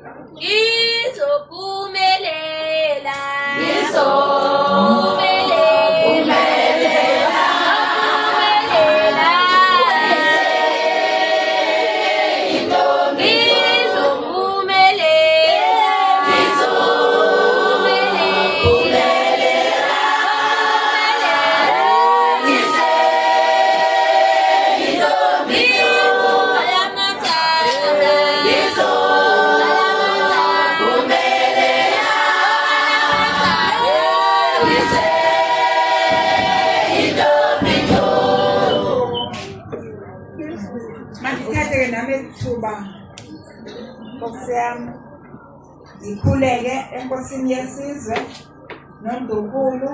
Ngizophumelela. Mandithathe nami ithuba Nkosi yami ndikhuleke enkosini yesizwe noNdlunkulu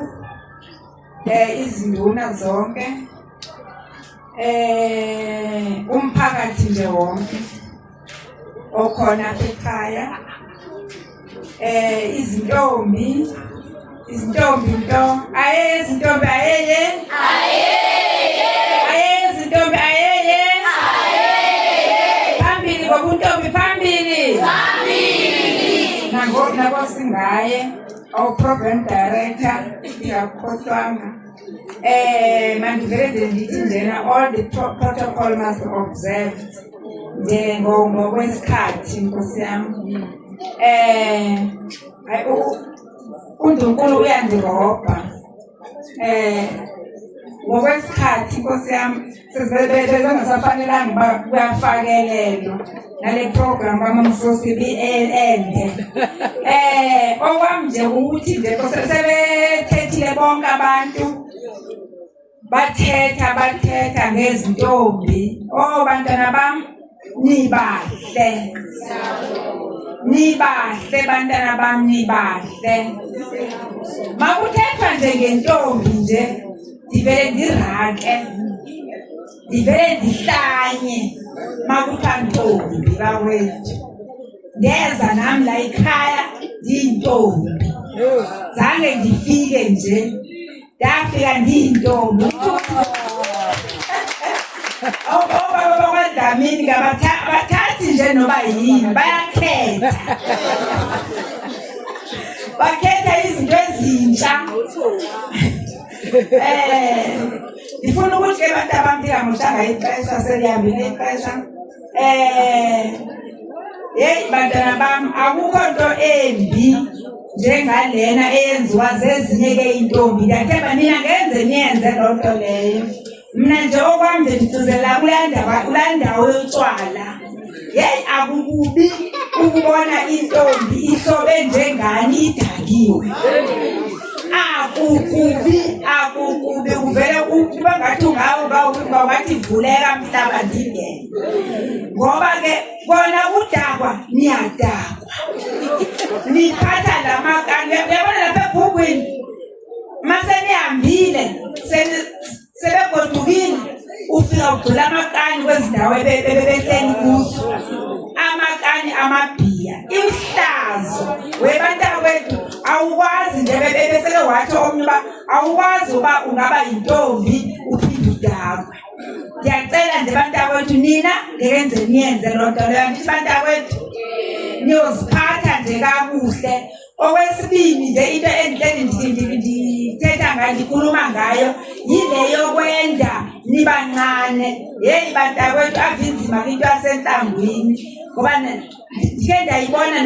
izinduna zonke umphakathi nje wonke okhona ekhaya izintombi nto izintombi ayeye ngobuntombi phambili nako singaye program director ngiyakhohlwanga mandivele nje ndithi njena all the protocol must be observed ngokwesikhathi Nkosi yami uNdlunkulu uyandirobha ngokwesikhathi Nkosi yami sebengasafanelanga kuyafakelelwa nale program kaMamsosi ende okwami nje ukuthi nje sebethethile bonke abantu bathetha ngezintombi bantwana bami nibahle bantwana bami nibahle makuthethwa nje ngentombi nje ndivele ndirake ndivele ndihlanye makuthiwa ntombi bawethu ngeza nami la ekhaya ndiyintombi zange ndifike nje ndafika ndiyintombi obaba bakwaDlamini abathathi nje noba yini bakhetha izinto ezintsha ndifuna ukuthi ke bantu abangamoshanga ixesha selihambile ixesha bantwana bami akukho nto embi njengalena eyenziwa zezinye ke intombi ndathemba nina ngenze niyenze loo nto leyo mna nje okwam nje ndicuzela kulaa ndawo yotshwala akukubi ukubona intombi ihlobe njengani idakiwe akukubi uvele kuba ngathi ungawathi vuleka mhlaba ndingene ngoba ke bona udakwa niyadakwa niphatha la makani uyabona lapha ebhukwini masenihambile sebegodukile ufika ugcula amakani kwezindawo ebehleli kuzo amakani amabhiya ihlazo webantawethu awukwazi nje bebesele wathi omnye uba awukwazi uba ungaba yintombi uphinde udakwe ndiyacela nje bantawethu nina ngekenze niyenze loo nto leyo ndithi bantawethu niyoziphatha nje kakuhle okwesibini nje into ndithetha ngayo ndikhuluma ngayo yile yokwenda nibancane bantawethu avinzima into yasentlangwini ngoba ndike ndayibona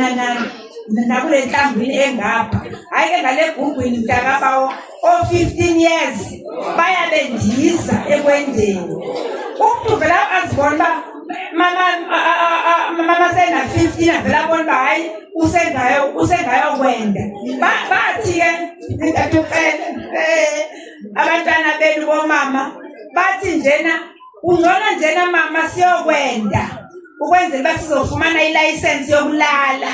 nakule ntlangwini engapha hayi ke ngale gugwini mntakabawo 15 years bayabendiza ekwendeni umntu vela azibona uba mama sena 15 avela abona uba hayi usengayo kwenda bathi ke abantwana benu bomama bathi njena ungcono njena mama siyokwenda ukwenzela uba sizofumana ilayisensi yokulala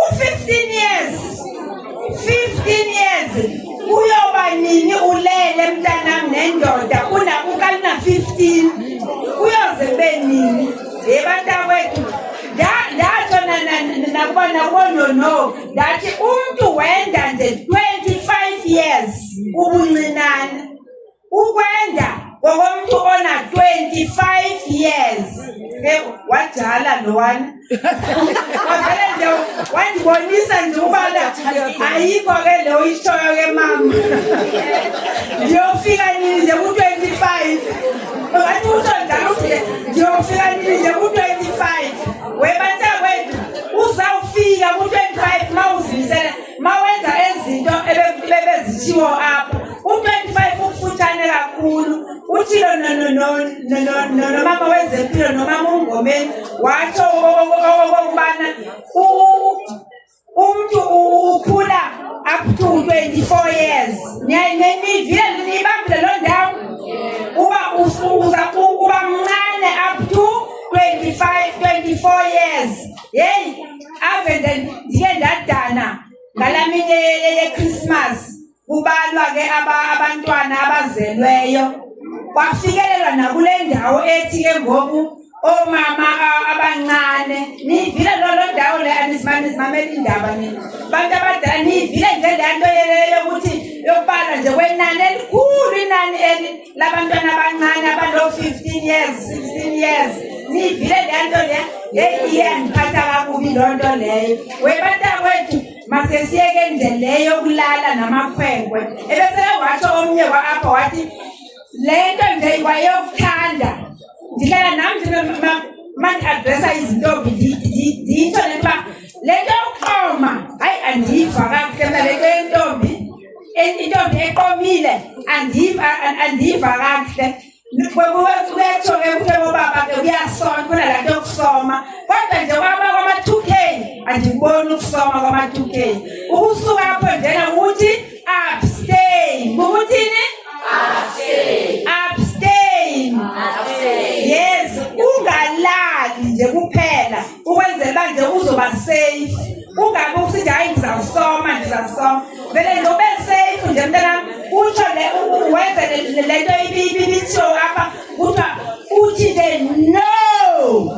u-15 years uyoba nini ulele mntanami nendoda kunakukalina 15 uyoze kube nini bantawethu ndatsho nakubonono ndathi umntu wenda nje 25 years ubuncinane ukwenda kokomuntu ona 25 years wajala lo wana wavele nje wandibonisa nje ubala ayikho ke lo ishoyo ke mama ngiyofika nini nje ku-25 wathi uthonjalo ukuthi ngiyofika nini nje ku-25 webantakwethu uzawufika ku-25 ma uzimisela ma wenza ezinto ebezitshiwo apho u-25 ufutshane kakhulu uthilo nomama wezempilo nomama ungomeni watsho okokubana umuntu ukhula up to 24 years nivile niyibambile loo ndawo uba mncane up to 24 years yeyi ave ndike ndadana ngalamini yeChristmas kubalwa ke abantwana abazelweyo kwafikelelwa nakule ndawo ethi ke ngoku omama abancane nivile lolo ndawo le anisimamela indaba nina bantu abadala nivile nje le nto yokuthi yokubala nje kwenani elikhulu inani labantwana abancane abano-15 years 16 years nivile le nto le iyandiphatha kakubi loo nto leyo webantakwethu masesiyeke nje leyo yokulala namakhwenkwe ebesele watsho omnye apha wathi le nto nje wayokuthanda ndihlala nam mandi-adresa izintombi nditsho le nto uba le nto yokuxoma hayi andiva kakuhle mna le nto intombi eqomile andiva kakuhle kuyetsho ke kuthe bobaba ke kuyasona khona laa nto yokusoma kodwa nje kwama-2K andikuboni ukusoma kwama-2K ukusuka apho njena ukuthi abstain kukuthini abstain yes ungalali nje kuphela ukwenzela uba nje uzoba safe ungabe usithi hayi ndizawusoma vele nje ube safe nje mntanam utsho wenze le nto ibitsho apha kuthiwa uthi nje no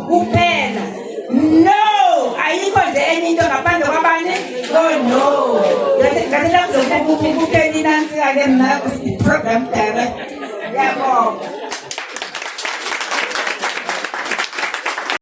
kuphela no ayikho nje enye into ngaphandle kwabani no ngathi lakuzokubukeni nantsika ke mna i-program director yabonga